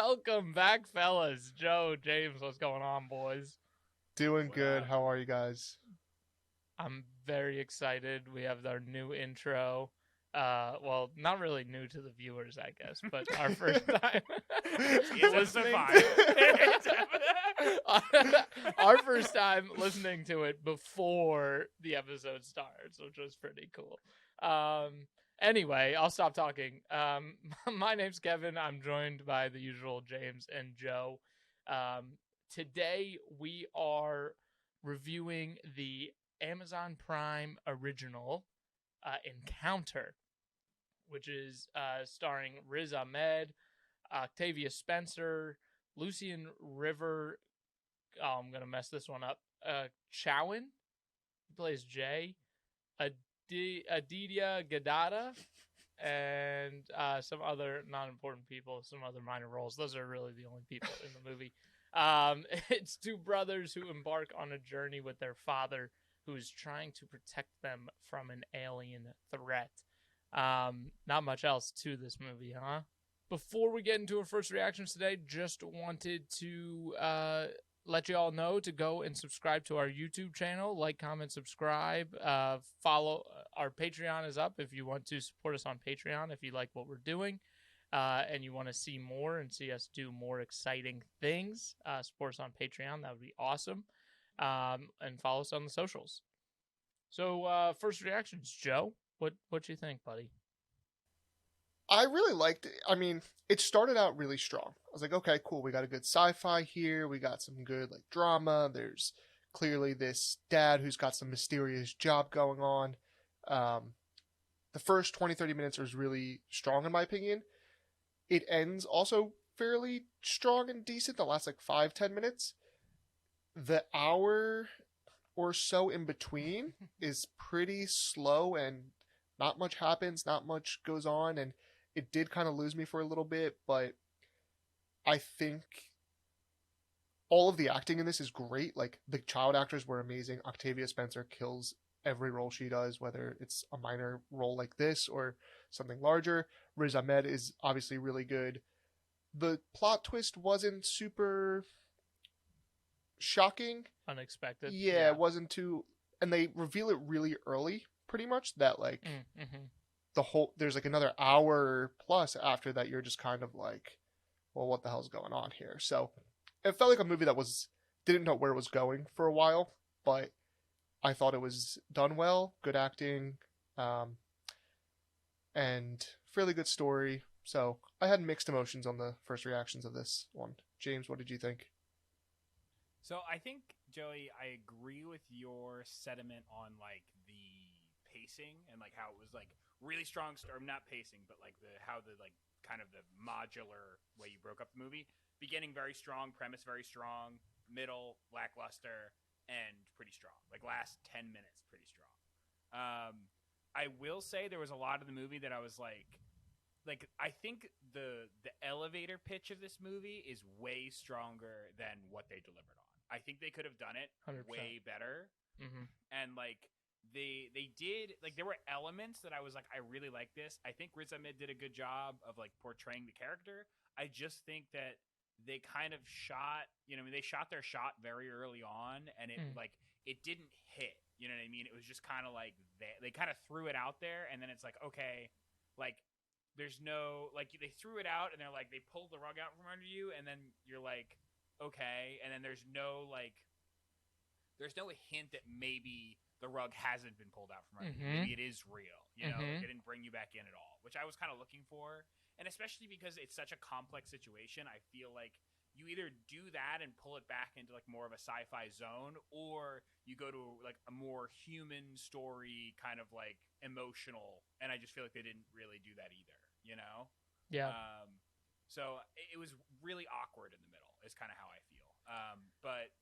Welcome back, fellas. Joe, James, what's going on, boys? Doing What good. up? How are you guys? I'm very excited. We have our new intro. Well, not really new to the viewers, I guess, but our first time It's episode listening 5. our first time listening to it before the episode starts, which was pretty cool. Anyway, I'll stop talking. My name's Kevin. I'm joined by the usual James and Joe. Today we are reviewing the Amazon Prime original Encounter, which is starring Riz Ahmed, Octavia Spencer, Lucian River. Oh, I'm gonna mess this one up. Chowan, he plays Jay. Aditya Gadada, and some other non-important people, some other minor roles. Those are really the only people in the movie. It's two brothers who embark on a journey with their father, who is trying to protect them from an alien threat. Not much else to this movie, huh? Before we get into our first reactions today, just wanted to let you all know to go and subscribe to our YouTube channel. Like, comment, subscribe. Follow. Our Patreon is up if you want to support us on Patreon, if you like what we're doing. And you want to see more and see us do more exciting things, support us on Patreon. That would be awesome. And follow us on the socials. So, first reactions, Joe. What you think, buddy? I really liked it. I mean, it started out really strong. I was like, okay, cool. We got a good sci-fi here. We got some good like drama. There's clearly this dad who's got some mysterious job going on. The first 20, 30 minutes was really strong in my opinion. It ends also fairly strong and decent. The last like 5, 10 minutes. The hour or so in between is pretty slow and not much happens, not much goes on, and it did kind of lose me for a little bit, but I think all of the acting in this is great. Like the child actors were amazing. Octavia Spencer kills every role she does, whether it's a minor role like this or something larger. Riz Ahmed is obviously really good. The plot twist wasn't super shocking. Unexpected. Yeah, it wasn't too, and they reveal it really early, pretty much. That like the whole there's like another hour plus after that you're just kind of like, well, what the hell's going on here? So it felt like a movie that was didn't know where it was going for a while, but I thought it was done well, good acting, and fairly good story. So I had mixed emotions on the first reactions of this one. James, what did you think? So I think, Joey, I agree with your sentiment on like the pacing and like how it was like really strong or not pacing, but like the how the like kind of the modular way you broke up the movie. Beginning very strong, premise very strong, middle lackluster, and pretty strong. Like last 10 minutes pretty strong. I will say there was a lot of the movie that I was like I think the elevator pitch of this movie is way stronger than what they delivered on. I think they could have done it 100%. way better. Mm-hmm. And like they did, like there were elements that I was like, I really like this. I think Riz Ahmed did a good job of like portraying the character. I just think that they kind of shot, they shot their shot very early on, and it like it didn't hit. You know what I mean? It was just kind of like they kind of threw it out there, and then it's like, okay, like there's no like they threw it out, and they're like they pulled the rug out from under you, and then you're like, okay, and then there's no hint that maybe the rug hasn't been pulled out from under you. Maybe it is real. Like it didn't bring you back in at all, which I was kind of looking for. And especially because it's such a complex situation, I feel like you either do that and pull it back into like more of a sci-fi zone, or you go to like a more human story, kind of like emotional. And I just feel like they didn't really do that either. Yeah. So it was really awkward in the middle. Is kind of how I feel. But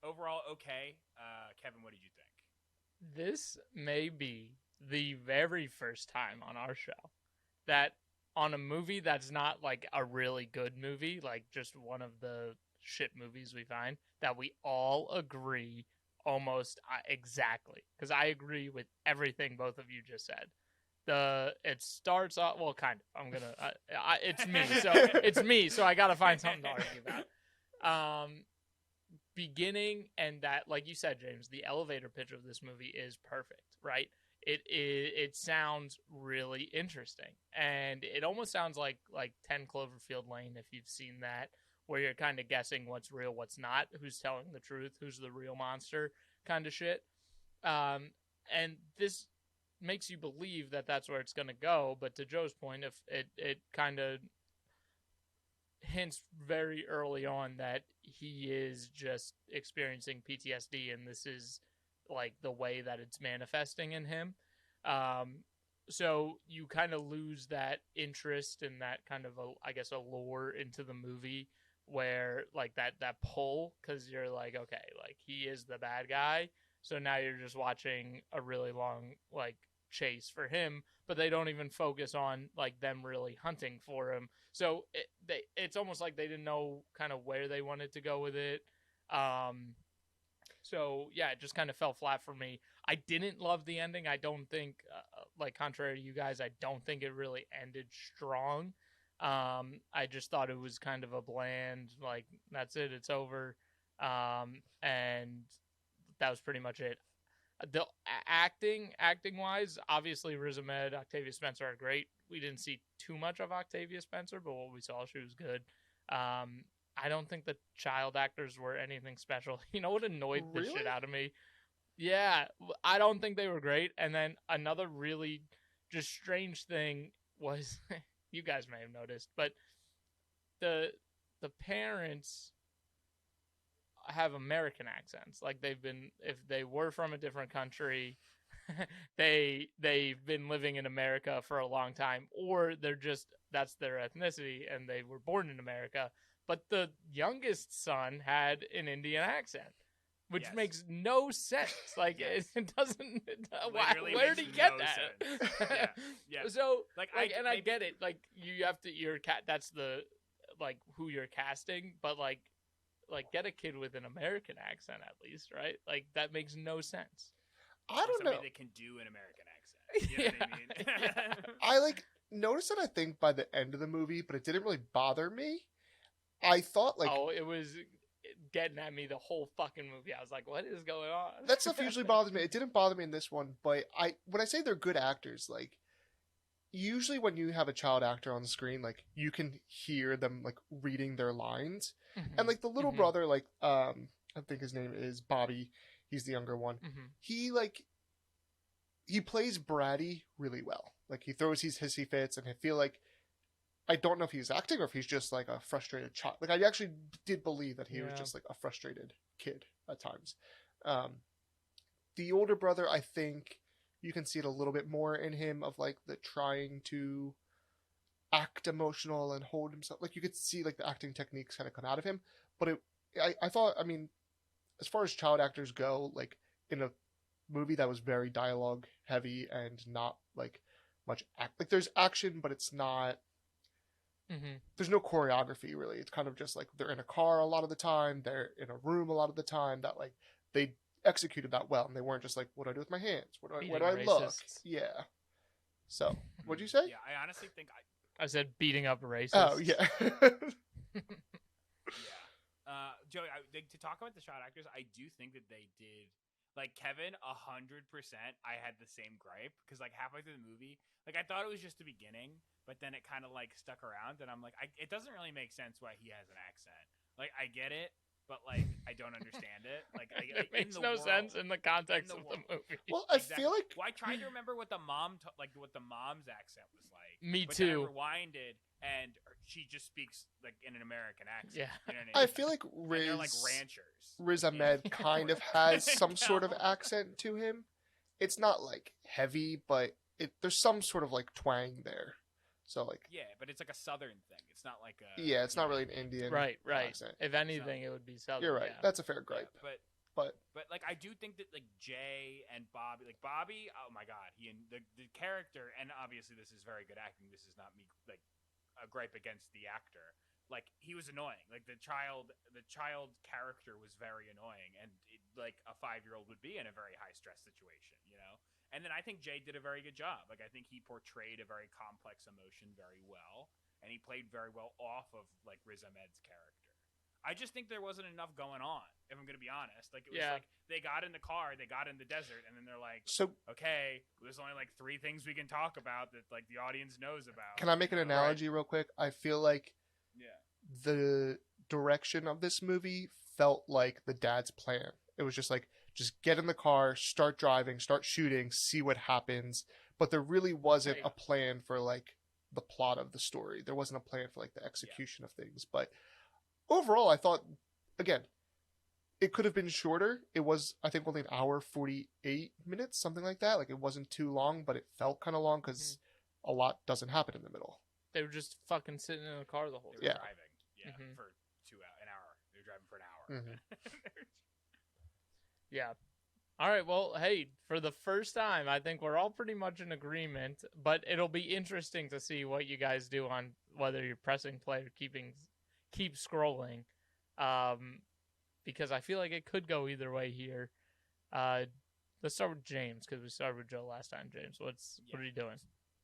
overall okay. Kevin, what did you think? This may be the very first time on our show that on a movie that's not like a really good movie, like just one of the shit movies we find, that we all agree almost exactly. Because I agree with everything both of you just said. it starts off well, kind of. I'm gonna it's me, so it's me, so I gotta find something to argue about. Beginning and that, like you said, James, the elevator pitch of this movie is perfect, right? It sounds really interesting, and it almost sounds like 10 Cloverfield Lane, if you've seen that, where you're kind of guessing what's real, what's not, who's telling the truth, who's the real monster, kind of shit. And this makes you believe that that's where it's going to go. But to Joe's point, if it kind of hints very early on that he is just experiencing PTSD, and this is like the way that it's manifesting in him. So you kind of lose that interest and that kind of I guess, allure into the movie, where like that pull, because you're like, okay, like he is the bad guy, so now you're just watching a really long like chase for him, but they don't even focus on like them really hunting for him. So it's almost like they didn't know kind of where they wanted to go with it. So yeah, it just kind of fell flat for me. I didn't love the ending. I don't think, like contrary to you guys, I don't think it really ended strong. I just thought it was kind of a bland, like, that's it, it's over. And that was pretty much it. The acting wise, obviously Riz Ahmed, Octavia Spencer are great. We didn't see too much of Octavia Spencer, but what we saw, she was good. I don't think the child actors were anything special. You know what annoyed the shit out of me? Yeah, I don't think they were great. And then another really just strange thing was, you guys may have noticed, but the parents have American accents. Like, they've been, if they were from a different country, they've been living in America for a long time, or they're just, that's their ethnicity and they were born in America. But the youngest son had an Indian accent, which makes no sense. Like, it doesn't. Where did he get that? Yeah. So, like, I get it. Like, you have to, that's the, like, who you're casting, but like get a kid with an American accent at least, right? Like, that makes no sense. I don't know. That can do an American accent. You know what I mean? I like noticed it, I think, by the end of the movie, but it didn't really bother me. I thought, like, it was getting at me the whole fucking movie. I was like, what is going on? That stuff usually bothers me. It didn't bother me in this one, but when I say they're good actors, like, usually when you have a child actor on the screen, like, you can hear them like reading their lines. Mm-hmm. And like the little brother, like, I think his name is Bobby, he's the younger one. Mm-hmm. He plays bratty really well. Like, he throws these hissy fits, and I feel like, I don't know if he's acting or if he's just like a frustrated child. Like, I actually did believe that he was just like a frustrated kid at times. The older brother, I think you can see it a little bit more in him, of like the trying to act emotional and hold himself. Like, you could see like the acting techniques kind of come out of him. But I thought, I mean, as far as child actors go, like, in a movie that was very dialogue heavy and not like much like, there's action, but it's not. Mm-hmm. There's no choreography really. It's kind of just like they're in a car a lot of the time, they're in a room a lot of the time. That, like, they executed that well, and they weren't just like, what do I do with my hands? Where do I look? Yeah. So, what'd you say? Yeah, I honestly think I said beating up racists. Oh yeah. Yeah. Joey, to talk about the child actors, I do think that they did. Like, Kevin, 100%, I had the same gripe, because like halfway through the movie, like, I thought it was just the beginning, but then it kind of like stuck around, and I'm like, it doesn't really make sense why he has an accent. Like, I get it, but like, I don't understand it. Like, it makes no sense in the context of the movie. Well, I feel like, well, I tried to remember what the mom's accent was like. Me but too. Then I rewinded, and she just speaks like in an American accent. Yeah. You know what I mean? I feel like they're like ranchers. Riz Ahmed kind of has some sort of accent to him. It's not like heavy, but there's some sort of like twang there. So like, yeah, but it's like a southern thing. It's not like a it's not really an Indian right accent. If anything, it would be southern. You're right. Yeah. That's a fair gripe. Yeah, but like, I do think that like Jay and Bobby, oh my god, the character, and obviously this is very good acting. This is not me like a gripe against the actor. Like, he was annoying. Like, the child character was very annoying, and like a 5-year-old would be in a very high stress situation, you know. And then I think Jay did a very good job. Like, I think he portrayed a very complex emotion very well, and he played very well off of like Riz Ahmed's character. I just think there wasn't enough going on, if I'm going to be honest. Like, it was like they got in the car, they got in the desert, and then they're like, So okay, there's only like 3 things we can talk about that like the audience knows about. can I make an analogy real quick? I feel like the direction of this movie felt like the dad's plan. It was just like, just get in the car, start driving, start shooting, see what happens. But there really wasn't a plan for like the plot of the story. There wasn't a plan for like the execution of things. But overall, I thought, again, it could have been shorter. It was, I think, only an hour, 48 minutes, something like that. Like, it wasn't too long, but it felt kind of long because a lot doesn't happen in the middle. They were just fucking sitting in a car the whole time. They were driving, for an hour. They were driving for an hour. Yeah. All right. Well, hey, for the first time, I think we're all pretty much in agreement, but it'll be interesting to see what you guys do on whether you're pressing play or keep scrolling. Because I feel like it could go either way here. Let's start with James, because we started with Joe last time. James, what are you doing?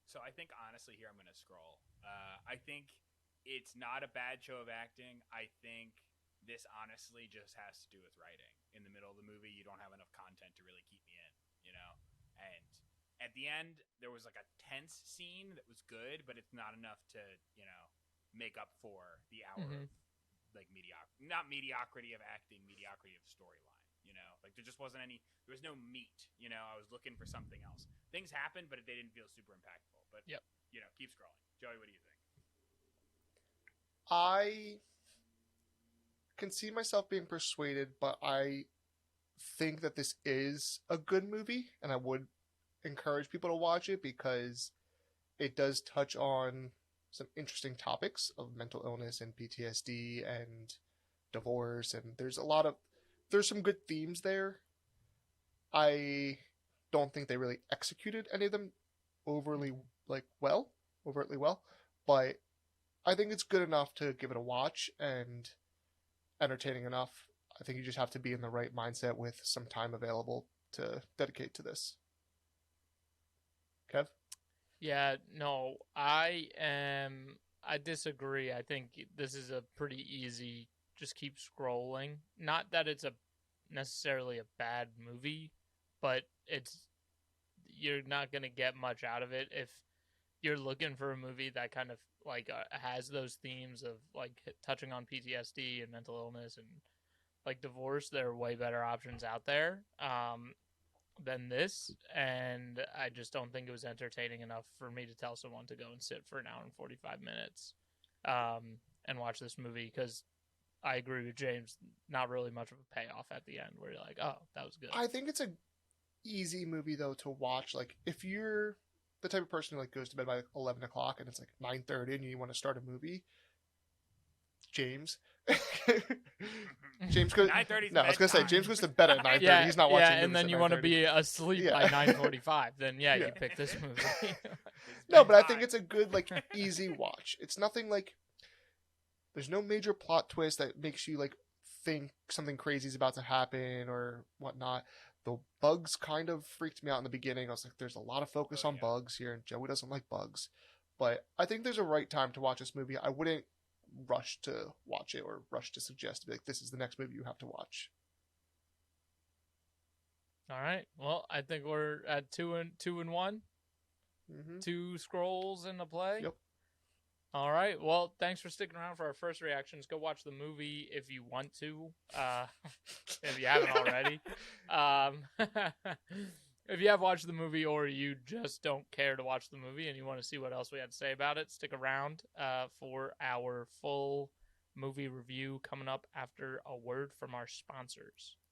So I think, honestly, here I'm going to scroll. I think it's not a bad show of acting. I think this honestly just has to do with writing. In the middle of the movie, you don't have enough content to really keep me in, you know? And at the end, there was like a tense scene that was good, but it's not enough to, you know, make up for the hour of like not mediocrity of acting, mediocrity of storyline, you know? Like, there just wasn't there was no meat, you know? I was looking for something else. Things happened, but they didn't feel super impactful. But, you know, keep scrolling. Joey, what do you think? I can see myself being persuaded, but I think that this is a good movie, and I would encourage people to watch it because it does touch on some interesting topics of mental illness and PTSD and divorce, and there's some good themes there. I don't think they really executed any of them overtly well, but I think it's good enough to give it a watch and entertaining enough. I think you just have to be in the right mindset with some time available to dedicate to this. Kev? Yeah, no, I disagree. I think this is a pretty easy, just keep scrolling. Not that it's necessarily a bad movie, but you're not going to get much out of it if you're looking for a movie that kind of like has those themes of like touching on PTSD and mental illness and like divorce. There are way better options out there than this, and I just don't think it was entertaining enough for me to tell someone to go and sit for an hour and 45 minutes and watch this movie, because I agree with James, not really much of a payoff at the end where you're like, oh, that was good. I think it's a easy movie though to watch. Like, if you're the type of person who like goes to bed by like 11 o'clock and it's like 9:30 and you want to start a movie, James goes 9:30. No, I was gonna say James goes to bed at 9:30. He's not watching. Yeah, and then you want to be asleep by 9:45. Then you pick this movie. No, but I think it's a good like easy watch. It's nothing like, there's no major plot twist that makes you like think something crazy is about to happen or whatnot. The bugs kind of freaked me out in the beginning. I was like, there's a lot of focus on bugs here, and Joey doesn't like bugs. But I think there's a right time to watch this movie. I wouldn't rush to watch it or rush to suggest to be like, this is the next movie you have to watch. All right. Well, I think we're at 2 and 1. 2 scrolls in the play. Yep. All right. Well, thanks for sticking around for our first reactions. Go watch the movie if you want to, if you haven't already. If you have watched the movie or you just don't care to watch the movie and you want to see what else we had to say about it, stick around for our full movie review coming up after a word from our sponsors.